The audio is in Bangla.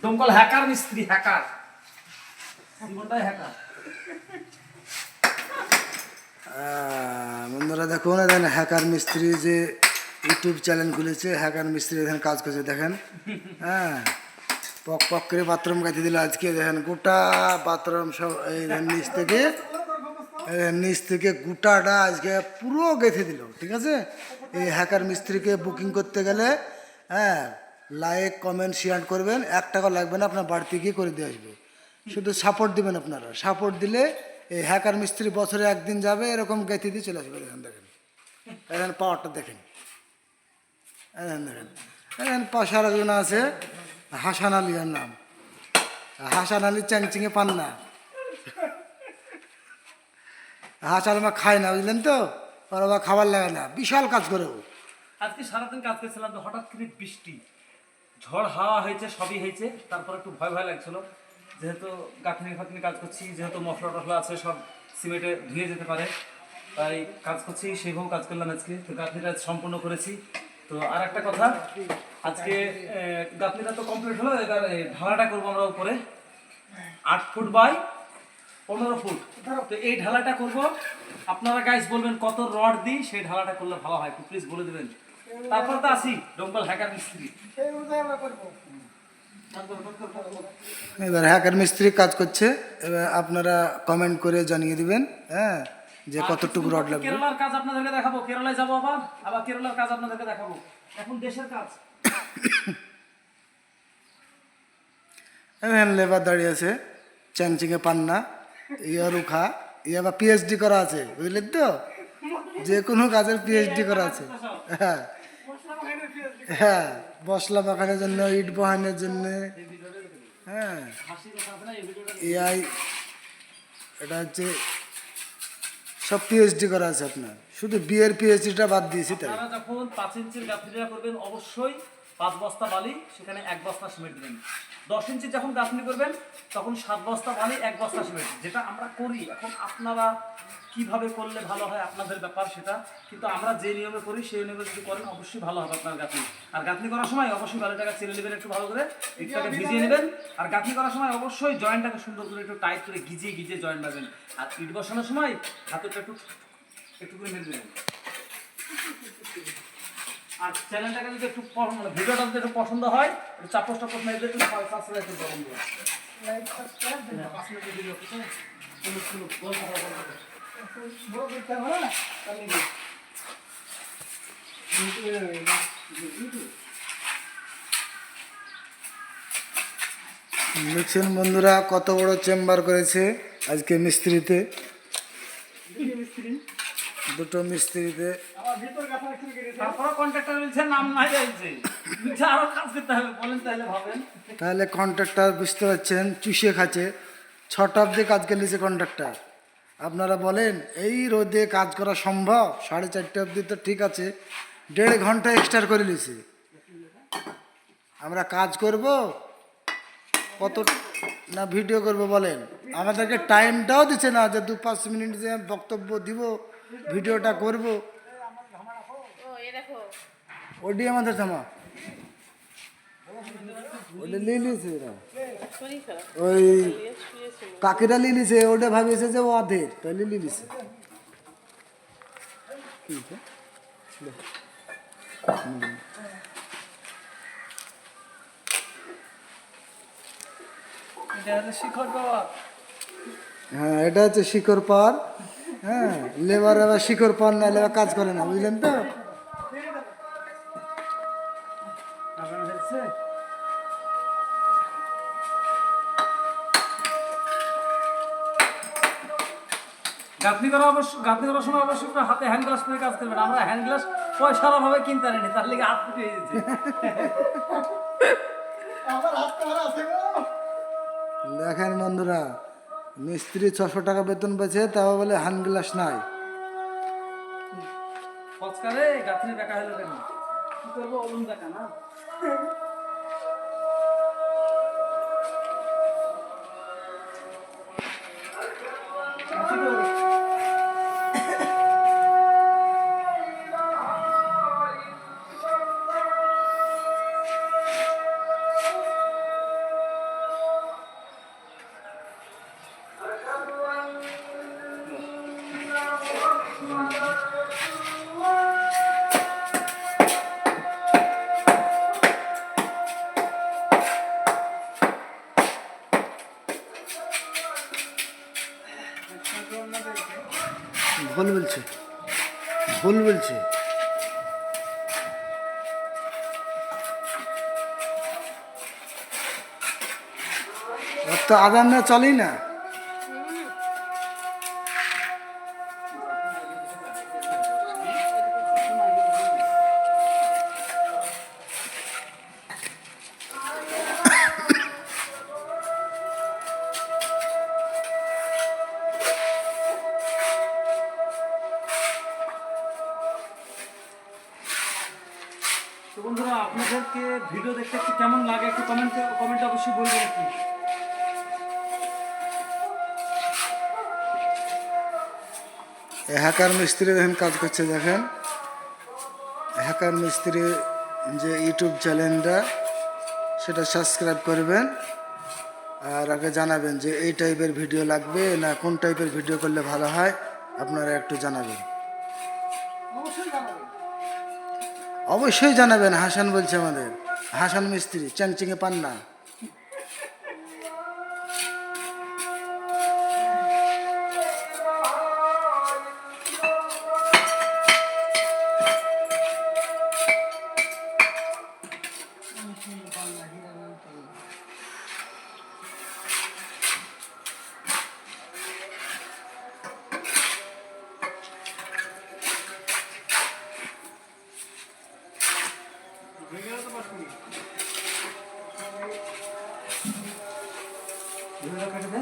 দমকল হ্যাকার মিস্ত্রি, হ্যাকার জীবনটাই হ্যাকার। বন্ধুরা দেখুন, এখানে হ্যাকার মিস্ত্রি যে ইউটিউব চ্যানেল খুলেছে, হ্যাকার মিস্ত্রি এখানে কাজ করছে দেখেন। হ্যাঁ, পক পক করে বাথরুম গাঁথি দিল আজকে। দেখেন গোটা বাথরুম সব এই নিচ থেকে গোটাটা আজকে পুরো গেঁথে দিল। ঠিক আছে, এই হ্যাকার মিস্ত্রিকে বুকিং করতে গেলে হ্যাঁ লাইক কমেন্ট শেয়ার করবেন, 1 টাকা লাগবে না, আপনার বাড়িতে গিয়ে করে দিয়ে আসবে। শুধু সাপোর্ট দিবেন, আপনারা সাপোর্ট দিলে এই হ্যাকার মিস্ত্রি বছরে একদিন যাবে, এরকম গেঁথে দিয়ে চলে আসবে। দেখেন দেখেন এখানে পাওয়ারটা দেখেন, দেখেন এখানে পাশার একজন আছে হাসান আলী, এর নাম হাসান আলী চ্যাংচিঙে পান না, হাসান মা খায় না, বুঝলেন তো, ওর আবার খাবার লাগে না, বিশাল কাজ করে ও। আজকে সারাদিন কাজ করছিলাম, তো হঠাৎ করে বৃষ্টি, ঝড় হাওয়া হয়েছে, সবই হয়েছে। তারপর একটু ভয় ভয় লাগছিল, যেহেতু গাঁথনি ফাতনি কাজ করছি, যেহেতু মশলা টশলা আছে সব সিমেন্টে ধুয়ে যেতে পারে, তাই কাজ করছি, সেইভাবে কাজ করলাম আজকে। তো গাঁথনিটা সম্পূর্ণ করেছি। তো আর একটা কথা, আজকে গাঁথনিটা তো কমপ্লিট হলো, এবার ঢালাটা করবো আমরা উপরে 8 ফুট বাই 15 ফুট। তো এই ঢালাটা করব, আপনারা গাইস বলবেন কত রড দিই, সেই ঢালাটা করলে ভালো হয়, একটু প্লিজ বলে দেবেন। তারপর তো আসি ডোমকল হ্যাকার মিস্ত্রি। এবার হ্যাকার মিস্ত্রি কাজ করছে, এবার আপনারা কমেন্ট করে জানিয়ে দিবেন হ্যাঁ যে কতটুকু রড লাগবে। কেরালার কাজ আপনাদেরকে দেখাবো, কেরালায় যাবো, আবার কেরালার কাজ আপনাদেরকে দেখাবো। এখন দেশের কাজ। এখানে লেবার দাঁড়িয়ে আছে, চ্যাংচিঙে পান্না, ইয়ারুখা, ই আবার পিএইচডি করা আছে, বুঝলেন তো, যে কোনো কাজের পিএইচডি করা আছে। হ্যাঁ হ্যাঁ, মশলা মাখানোর জন্য, ইট বহানোর জন্য, হ্যাঁ এআই, এটা হচ্ছে সব পিএইচডি করা আছে আপনার, শুধু বিয়ের পিএইচডিটা বাদ দিয়েছি তাই। আপনারা যখন 5 ইঞ্চির গাঁথনিটা করবেন, অবশ্যই 5 বস্তা বালি, সেখানে 1 বস্তা সিমেন্ট দিবেন। 10 ইঞ্চি যখন গাঁথনি করবেন, তখন 7 বস্তা বালি, 1 বস্তা সিমেন্ট, যেটা আমরা করি। এখন আপনারা কিভাবে করলে ভালো হয় আপনাদের ব্যাপার সেটা, কিন্তু আমরা যে নিয়মে করি সেই নিয়মে যদি করেন অবশ্যই ভালো হবে আপনার গাঁথনি। আর গাঁথনি করার সময় অবশ্যই বালিটাকে চেলে নেবেন একটু ভালো করে, ইটটাকে ভিজিয়ে নেবেন। আর গাঁথনি করার সময় অবশ্যই জয়েন্টটাকে সুন্দর করে একটু টাইট করে গিজিয়ে গিজিয়ে জয়েন্ট বাঁধবেন। আর ইট বসানোর সময় হাতটা একটু করে মেরে দেবেন। আর চ্যানেলটাকে যদি একটু ভিডিওটা যদি একটু পছন্দ হয়, একটু চাপোস টাপোস মেরে একটু সাবস্ক্রাইব করে দেবেন। লাইক সাবস্ক্রাইব দেন, 5 মিনিটের ভিডিও কিছু দেখছেন বন্ধুরা কত বড় চেম্বার করেছে আজকে মিস্ত্রিতে, দুটো মিস্ত্রিতে। তাহলে কন্ট্রাক্টর বুঝতে পারছেন, চুষিয়ে খাচ্ছে, 6টা অবধি কাজ করলেছে কন্ট্রাক্টর। আপনারা বলেন এই রোদে কাজ করা সম্ভব? 4:30 অবধি তো ঠিক আছে, 1.5 ঘন্টা এক্সট্রা করে নিয়েছে। আমরা কাজ করব কত না ভিডিও করব বলেন, আমাদেরকে টাইমটাও দিচ্ছে না যে 2-5 মিনিট যে বক্তব্য দিব, ভিডিওটা করব। ওডি আমাদের থামা, ওটা নিয়ে নিয়েছে এরা, ওই কাকিরা নিয়ে নিয়েছে, ওটা ভাবিয়েছে যে ও আধের, তাহলে নিয়ে নিয়েছে। হ্যাঁ, এটা হচ্ছে শিকড় পাওয়ার। হ্যাঁ, লেবার আবার শিকড় পাওয়ার না লেবার কাজ করে না, বুঝলেন তো। গাঁথনি করার সময় অবশ্যই হাতে হ্যান্ড গ্লাস পরে কাজ করবেন। আমরা হ্যান্ড গ্লাস পয়সার অভাবে কিনতে পারিনি, তার লেগে হাত ফুটে গেছে। দেখেন বন্ধুরা, মিস্ত্রি 600 টাকা বেতন পেয়েছে, তাও বলে হ্যান্ড গ্লাস নাই। কচকারে গাঁথনি দেখা হলো কেন, কি করবো, অলুন দেখা না। ভুল বলছে, ভুল বলছে। ওর তো আদান না চলেই না। তো বন্ধুরা, আপনাদেরকে ভিডিও দেখতে একটু কেমন লাগে একটু কমেন্টে অবশ্যই বলবেন একটু। হ্যাকার মিস্ত্রি দেখেন কাজ করছে, দেখেন হ্যাকার মিস্ত্রি যে ইউটিউব চ্যানেলটা সেটা সাবস্ক্রাইব করবেন, আর আগে জানাবেন যে এই টাইপের ভিডিও লাগবে না কোন টাইপের ভিডিও করলে ভালো হয়, আপনারা একটু জানাবেন। অবশ্যই জানাবেন। হাসান বলছে আমাদের, হাসান মিস্ত্রি, চ্যাংচিঙে পান্না। ভিডিওটা কেটে দে।